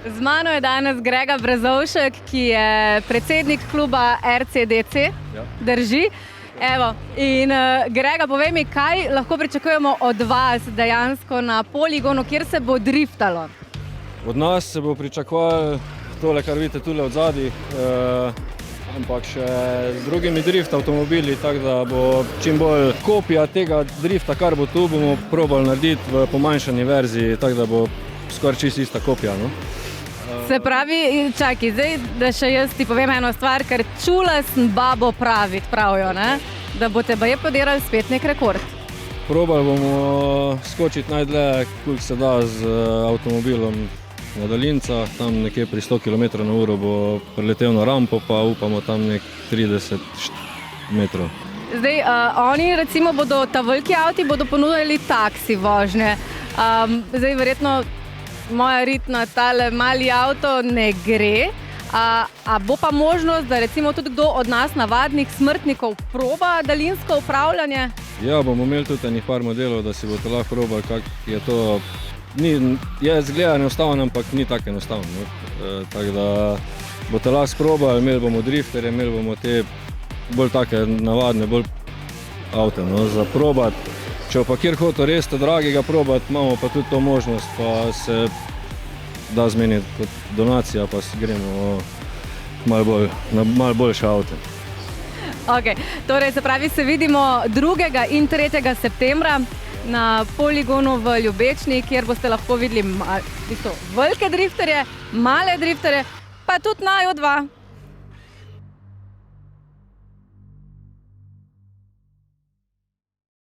Z mano je danes Grega Brezovšek, ki je predsednik kluba RCDC. Ja. Drži? Evo. In Grega, povej mi, kaj lahko pričakujemo od vas dejansko na poligonu, kjer se bo driftalo? Od nas se bo pričakovalo tole, kar vidite tule od zadaj, ampak še z drugimi drift avtomobili, tako da bo čim bolj kopija tega drifta, kar bo tu, bomo probali narediti v pomanjšani verziji, tako da bo skoraj čisto ista kopija. No? Se pravi, čakaj, zdaj, da še jaz ti povem eno stvar, ker čula sem babo praviti, pravijo, ne? Da boste baje podirali spet nek rekord. Probali bomo skočiti najdlje, koliko se da z avtomobilom na daljinca, tam nekje pri 100 km/h bo preletel na rampo, pa upamo tam nek 30 metrov. Zdaj, oni recimo bodo, ta veliki avti bodo ponudili taksi vožnje. Zdaj, verjetno moja ritna tale mali avto ne gre. A bo pa možnost, da recimo tudi kdo od nas, navadnih smrtnikov, proba daljinsko upravljanje? Ja, bomo imeli tudi enih par modelov, da si boste lahko probali, kako je to. Je zgleda enostavno, ampak ni tako enostavno. Tako da boste lahko sprobali, imeli bomo drifterje, imeli bomo te bolj take navadne, bolj avte, no, za probati. Če pa kjer hotel res to dragega probati, imamo pa tudi to možnost, pa se da zmeniti kot donacija, pa si gremo na malo boljše avte. Ok, torej se pravi, se vidimo 2. in 3. septembra na poligonu v Ljubečni, kjer boste lahko videli velike drifterje, male drifterje, pa tudi naju dva.